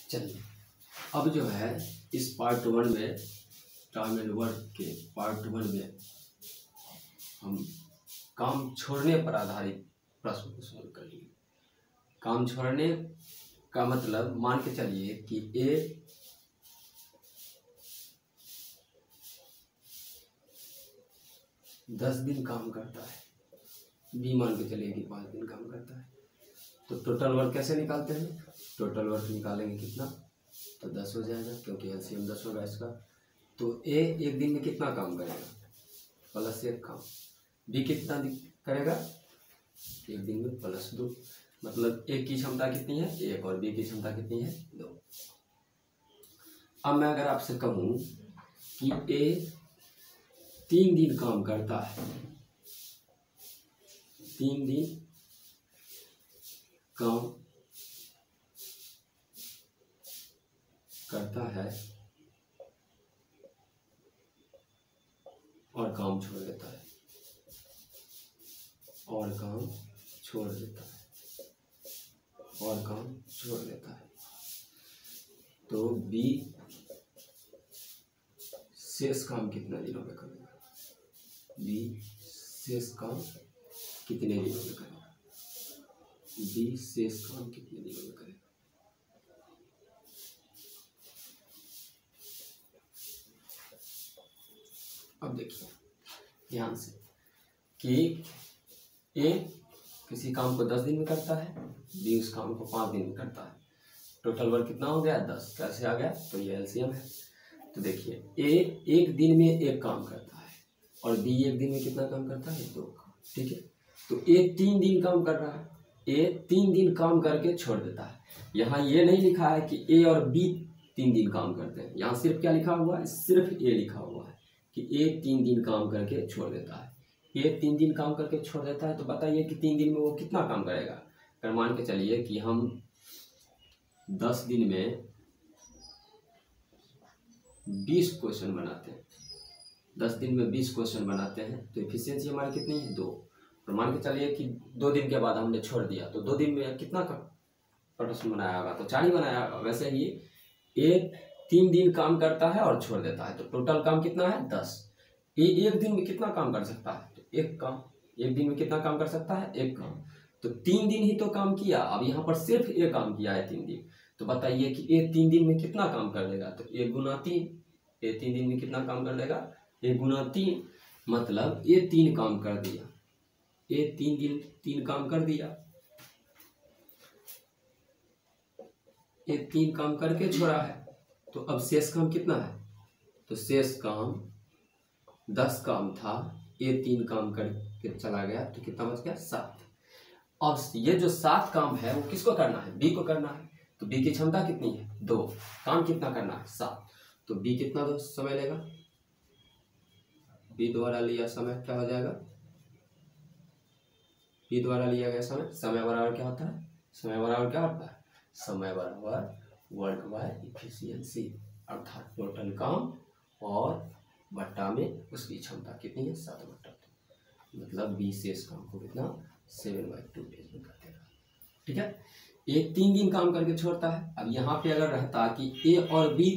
चलिए अब जो है इस पार्ट 1 में टाइम एंड वर्क के पार्ट 1 में हम काम छोड़ने पर आधारित प्रश्न को सॉल्व करेंगे। काम छोड़ने का मतलब मान के चलिए कि ए 10 दिन काम करता है, बी मान के चलिए कि 5 दिन काम करता है, तो टोटल वर्क कैसे निकालते हैं? टोटल वर्क निकालेंगे कितना, तो 10 हो जाएगा क्योंकि एलसीएम 10 होगा इसका। तो ए एक दिन में कितना काम करेगा, प्लस 1 काम। बी कितना करेगा, एक दिन में प्लस 2, मतलब एक की क्षमता कितनी है 1 और बी की क्षमता कितनी है 2। अब मैं अगर आपसे कहूँ कि ए 3 दिन काम करता है, 3 दिन काम करता है और काम छोड़ देता है, और काम छोड़ देता है, और काम छोड़ देता है, तो बी शेष काम कितने दिनों में करेगा? बी शेष काम कितने दिनों में करेगा? बी शेष काम कितने दिनों में करेगा? अब देखिए ध्यान से कि ए किसी काम को 10 दिन में करता है, बी उस काम को 5 दिन में करता है। टोटल वर्क कितना हो गया 10। कैसे आ गया, तो ये एलसीएम है। तो देखिए ए एक दिन में एक काम करता है और बी एक दिन में कितना काम करता है 2 काम। ठीक है, तो ए 3 दिन काम कर रहा है, ए 3 दिन काम करके छोड़ देता है। यहाँ ये नहीं लिखा है कि ए और बी 3 दिन काम करते हैं, यहाँ सिर्फ क्या लिखा हुआ है, सिर्फ ए लिखा हुआ है कि ए 3 दिन काम करके छोड़ देता है। ये 3 दिन काम करके छोड़ देता है, तो बताइए कि 3 दिन में वो कितना काम करेगा। अगर मान के चलिए कि हम 10 दिन में 20 क्वेश्चन बनाते हैं, 10 दिन में 20 क्वेश्चन बनाते हैं, तो एफिशिएंसी हमारी कितनी है 2। और मान के चलिए कि 2 दिन के बाद हमने छोड़ दिया, तो 2 दिन में कितना प्रश्न बनाया होगा, तो 4 ही बनाया होगा। वैसे ही ए 3 दिन काम करता है और छोड़ देता है, तो टोटल काम कितना है 10। ये एक दिन में कितना काम कर सकता है, तो 1 काम। एक दिन में कितना काम कर सकता है 1 काम, तो 3 दिन ही तो काम किया। अब यहाँ पर सिर्फ 1 काम किया है 3 दिन, तो बताइए कि ये 3 दिन में कितना काम कर देगा, तो 1 गुना 3। ये 3 दिन में कितना काम कर देगा 1 गुना 3, मतलब ये 3 काम कर दिया, ये 3 दिन 3 काम कर दिया, ये 3 काम करके छोड़ा है। तो अब शेष काम कितना है, तो शेष काम 10 काम था, ये 3 काम करके चला गया, तो कितना बच गया 7। और ये जो 7 काम है वो किसको करना है, बी को करना है। तो बी की क्षमता कितनी है 2, काम कितना करना है 7, तो बी कितना समय लेगा, बी द्वारा लिया समय क्या हो जाएगा, बी द्वारा लिया गया समय, समय बराबर क्या होता है, समय बराबर क्या होता है, समय बराबर वर्क बाय एफिशिएंसी, अर्थात टोटल काम और बट्टा में उसकी क्षमता कितनी है 7/2, मतलब बी शेष काम को कितना 7/2 डेज में कर देगा। ठीक है, एक 3 दिन काम करके छोड़ता है। अब यहाँ पे अगर रहता कि ए और बी,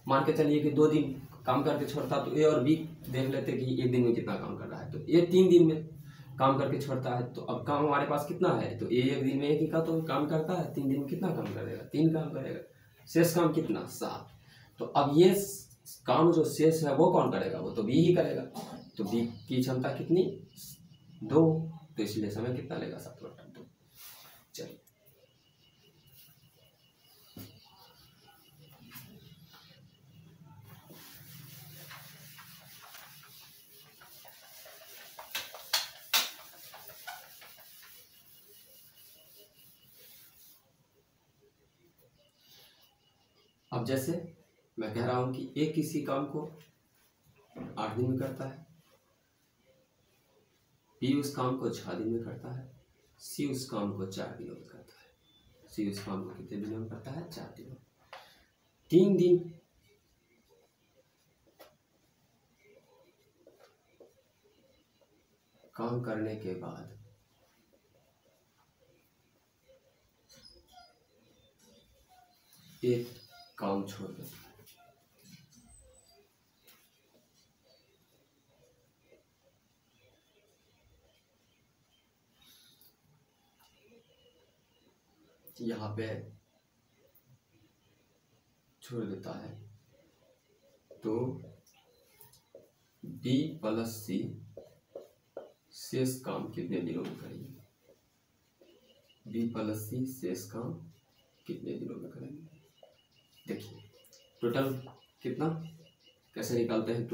मान के चलिए कि 2 दिन काम करके छोड़ता, तो ए और बी देख लेते कि एक दिन में कितना काम कर रहा है। तो ए 3 दिन में काम करके छोड़ता है, तो अब काम हमारे पास कितना है, तो ए एक दिन में एक ही का तो काम करता है, 3 दिन में कितना काम करेगा 3 काम करेगा, शेष काम कितना 7। तो अब ये काम जो शेष है वो कौन करेगा, वो तो बी ही करेगा। तो बी की क्षमता कितनी 2, तो इसलिए समय कितना लेगा 7/2। चलिए अब जैसे मैं कह रहा हूं कि ए किसी काम को 8 दिन में करता है, बी उस काम को 6 दिन में करता है, सी उस काम को 4 दिनों में करता है। सी उस काम को कितने दिनों में करता है 4 दिनों। 3 दिन काम करने के बाद एक काम छोड़ देता है। यहाँ पे छोड़ देता है तो बी प्लस सी शेष काम कितने दिनों में करेंगे? बी प्लस सी शेष काम कितने दिनों में करेंगे? देखिए टोटल कितना कैसे निकालते हैं?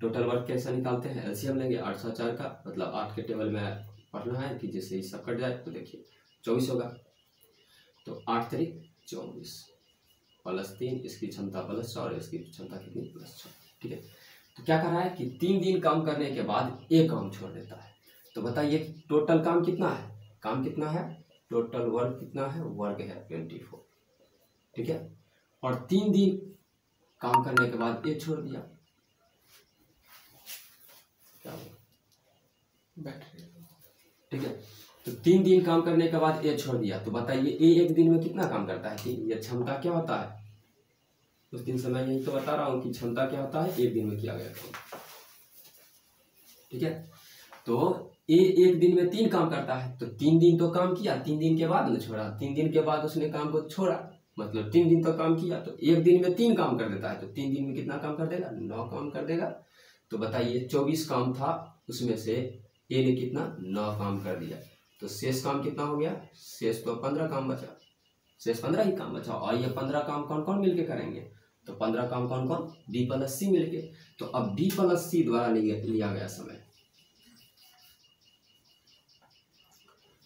टोटल वर्क कैसे निकालते हैं? एलसीएम लेंगे 8 से 4 का, मतलब 8 के टेबल में पढ़ना है कि जिससे ये सब कट जाए। तो देखिए 24 होगा, तो 8 तारीख 24 प्लस 3, इसकी क्षमता प्लस 4 और इसकी क्षमता कितनी? प्लस 4। ठीक है, तो क्या कर रहा है कि 3 दिन काम करने के बाद एक काम छोड़ देता है। तो बताइए टोटल काम कितना है? काम कितना है? टोटल वर्क कितना है? वर्क है 24। ठीक है, और 3 दिन काम करने के बाद ये छोड़ दिया, क्या हुआ? बैटरी। ठीक है, तो 3 दिन काम करने के बाद ये छोड़ दिया। तो बताइए ये एक दिन में कितना काम करता है? कि ये क्षमता क्या होता है? उस दिन से मैं यही तो बता रहा हूँ कि क्षमता क्या होता है, एक दिन में किया गया काम। ठीक है, तो ये एक दिन में 3 काम करता है, तो 3 दिन तो काम किया, 3 दिन के बाद न छोड़ा, 3 दिन के बाद उसने काम को छोड़ा, मतलब 3 दिन तो काम किया, तो एक दिन में 3 काम कर देता है, तो 3 दिन में कितना काम कर देगा? 9 काम कर देगा। तो बताइए 24 काम था, उसमें से ए ने कितना? 9 काम कर दिया, तो शेष काम कितना हो गया? शेष तो 15 काम बचा, शेष 15 ही काम बचा। और ये 15 काम कौन कौन मिलके करेंगे? तो 15 काम कौन कौन? बी प्लस सी मिलके। तो अब बी प्लस सी द्वारा लिया गया समय,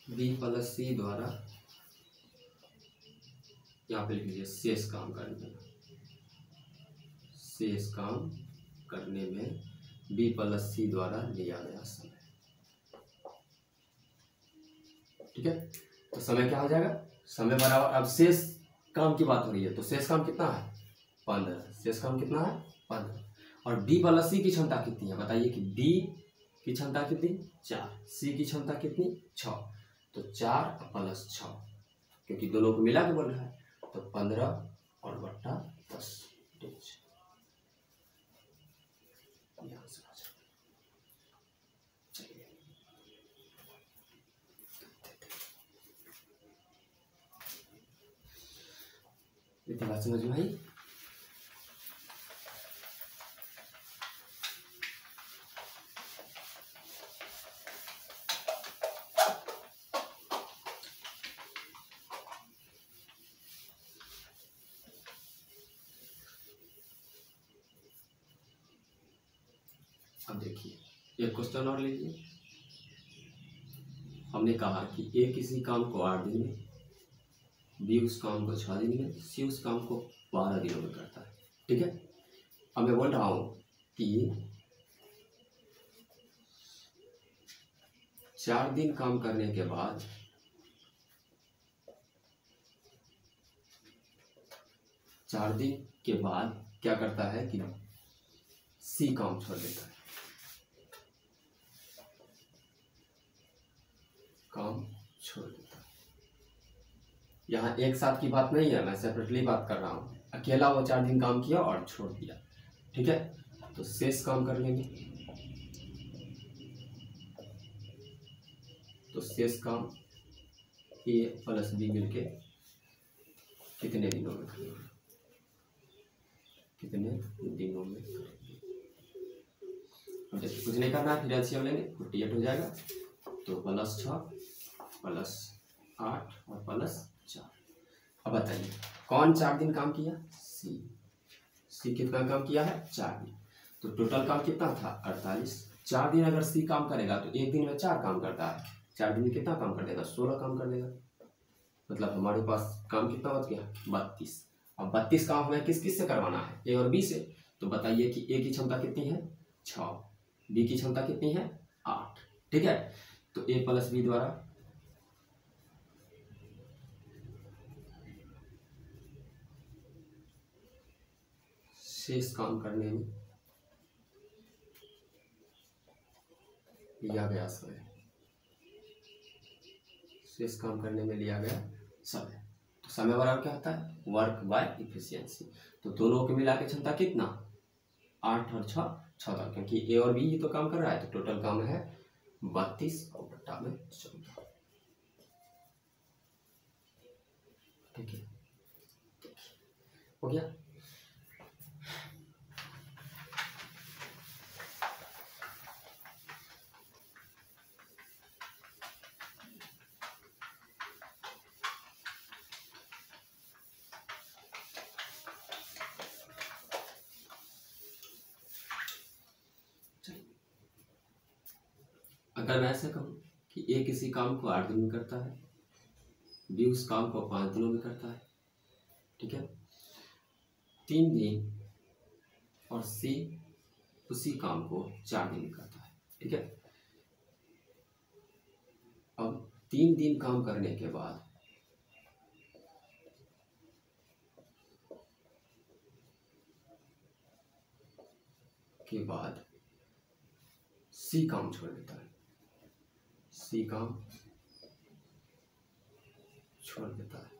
बी प्लस सी द्वारा यहाँ पे लिख लीजिए शेष काम करने में, शेष काम करने में बी प्लस सी द्वारा लिया गया समय। ठीक है, तो समय क्या हो जाएगा? समय बराबर, अब शेष काम की बात हो रही है, तो शेष काम कितना है? 15। शेष काम कितना है? 15। और बी प्लस सी की क्षमता कितनी है? बताइए कि बी की क्षमता कितनी? 4, सी की क्षमता कितनी? 6। तो 4 प्लस 6, क्योंकि दोनों को मिला के बोल रहा है, तो 15 और बट्टा 10। चलिए इतनी बात समझ में आई? अब देखिए एक क्वेश्चन और लीजिए। हमने कहा कि ए किसी काम को 8 दिन में, बी उस काम को 6 दिन में, सी उस काम को 12 दिनों में करता है। ठीक है, अब मैं बोल रहा हूं कि 4 दिन काम करने के बाद 4 दिन के बाद क्या करता है कि सी काम छोड़ देता है, काम छोड़ देता है। यहाँ एक साथ की बात नहीं है, मैं सेपरेटली बात कर रहा हूँ। अकेला वो 4 दिन काम किया और छोड़ दिया। ठीक है, तो शेष काम कर लेंगे, तो शेष काम ए प्लस बी मिलके कितने दिनों में करेंगे? कितने दिनों में करेंगे? अब देखिए कुछ नहीं करना है, फिर एलसीएम लेंगे, 48 हो जाएगा, तो प्लस 6 प्लस 8 और प्लस 4। अब बताइए कौन 4 दिन काम किया? सी कितना काम किया है? 4 दिन। तो टोटल काम कितना था? 48। 4 दिन अगर सी काम करेगा तो एक दिन में 4 काम करता है, 4 दिन में कितना काम कर देगा? 16 काम कर देगा। मतलब हमारे पास काम कितना बच गया? 32। अब 32 काम हमें किस किस से करवाना है? ए और बी से। तो बताइए कि ए की क्षमता कितनी है? 6, बी की क्षमता कितनी है? 8। ठीक है, तो ए प्लस बी द्वारा शेष काम करने में लिया गया समय, शेष काम करने में लिया गया समय। तो समय बराबर क्या होता है, वर्क बाय इफिशियंसी। तो दोनों के मिला के क्षमता कितना, 8 और 6 14, क्योंकि ए और बी ही तो काम कर रहा है, तो टोटल काम है 32 और बट्टा में 14। ठीक है, हो गया। अगर मैं ऐसे कहूँ कि ए किसी काम को 8 दिन में करता है, बी उस काम को 5 दिनों में करता है, ठीक है, 3 दिन, और सी उसी काम को 4 दिन में करता है, ठीक है। अब 3 दिन काम करने के बाद सी काम छोड़ देता है, सी काम छोड़ देता है,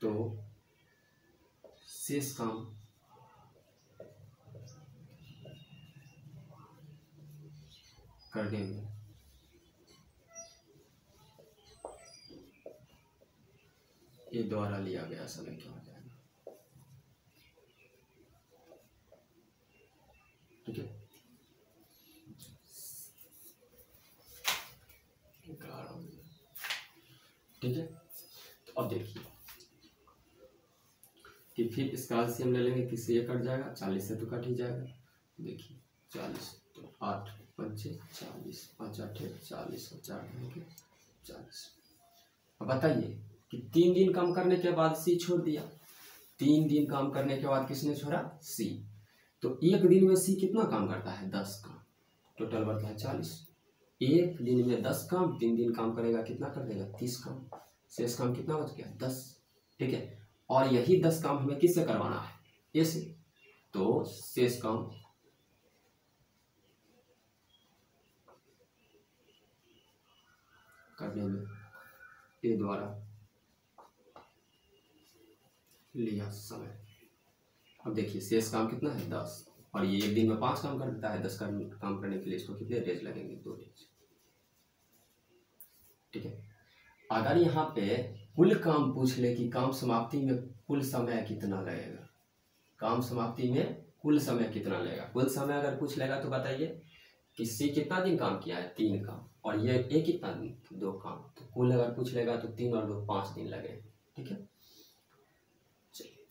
तो शेष काम करने में ये द्वारा लिया गया समय क्या हो जाएगा, ठीक है। ठीक है, तो अब देखिए कि फिर इसका एलसीएम ले लेंगे, किससे ये कट जाएगा, 40 से तो कट ही जाएगा। देखिए 40 तो 8 पंचे 40, 5 8 40 और 4 देंगे 40। अब बताइए कि 3 दिन काम करने के बाद सी छोड़ दिया, 3 दिन काम करने के बाद किसने छोड़ा, सी। तो एक दिन में सी कितना काम करता है, 10 काम, टोटल वर्क है 40। एक दिन में 10 काम, 3 दिन काम करेगा, कितना कर देगा, 30 काम। शेष काम कितना बच गया, 10, ठीक है। और यही 10 काम हमें किससे करवाना है, ए से। तो शेष काम करने में ए द्वारा लिया समय। अब देखिए शेष काम कितना है, 10, और ये एक दिन में 5 काम कर देता है, 10 काम करने के लिए इसको कितने डेज लगेंगे, 2 डेज, ठीक है। अगर यहाँ पे कुल काम पूछ ले कि काम समाप्ति में कुल समय कितना लगेगा, काम समाप्ति में कुल समय कितना लगेगा, कुल समय अगर पूछ लेगा तो बताइए कि सी कितना दिन काम किया है, 3 काम, और ये ए कितना दिन, 2 काम। तो कुल अगर पूछ लेगा तो 3 और 2 5 दिन लगेगा, ठीक है। चलिए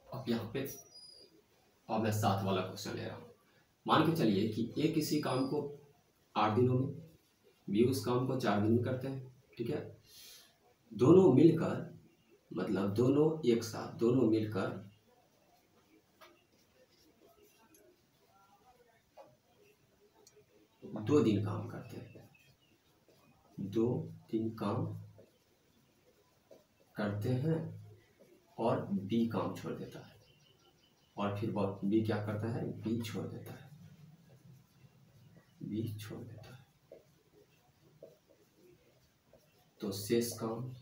अब यहाँ पे अब मैं 7 वाला क्वेश्चन ले रहा हूँ। मान के चलिए कि ए किसी काम को 8 दिनों में, बी उस काम को 4 दिन में करते हैं, ठीक है। दोनों मिलकर, मतलब दोनों एक साथ, दोनों मिलकर 2 दिन काम करते हैं, 2 दिन काम करते हैं, और बी काम छोड़ देता है, और फिर बी क्या करता है, बी छोड़ देता है, बी छोड़ देता है। तो शेष काम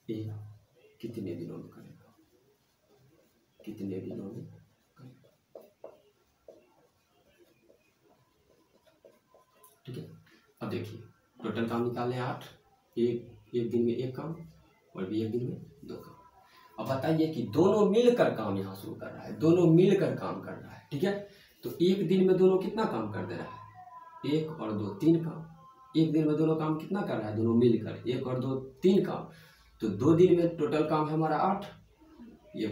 ए कितने दिनों में करेगा, कितने दिनों में करेगा, ठीक है। अब देखिए टोटल काम निकाल लें 8, एक दिन में 1 काम, और बी एक दिन में 2 काम। अब बताइए कि दोनों मिलकर काम यहाँ शुरू कर रहा है, दोनों मिलकर काम कर रहा है, ठीक है। तो एक दिन में दोनों कितना काम कर दे रहा है, 1 और 2 3 काम। एक दिन में दोनों काम कितना कर रहा है, दोनों मिलकर 1 और 2 3 काम। तो 2 दिन में टोटल काम है हमारा 8, ये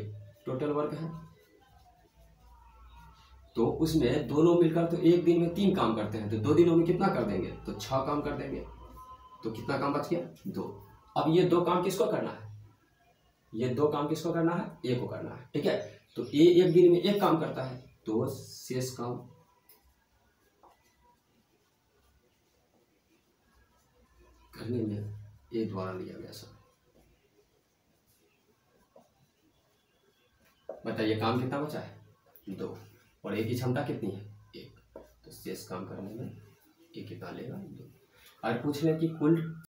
टोटल वर्क है। तो उसमें दोनों मिलकर तो एक दिन में 3 काम करते हैं, तो 2 दिनों में कितना कर देंगे, तो 6 काम कर देंगे। तो कितना काम बच गया, 2। अब ये 2 काम किसको करना है, ये 2 काम किसको करना है, ए को करना है, ठीक है। तो ए एक दिन में 1 काम करता है, तो शेष काम लिखेंगे में ए द्वारा लिया गया समय। बताइए काम कितना बचा है? 2, और ए की क्षमता कितनी है? 1। तो शेष काम करने में ए कितना लेगा? 2। और पूछ लें कि कुल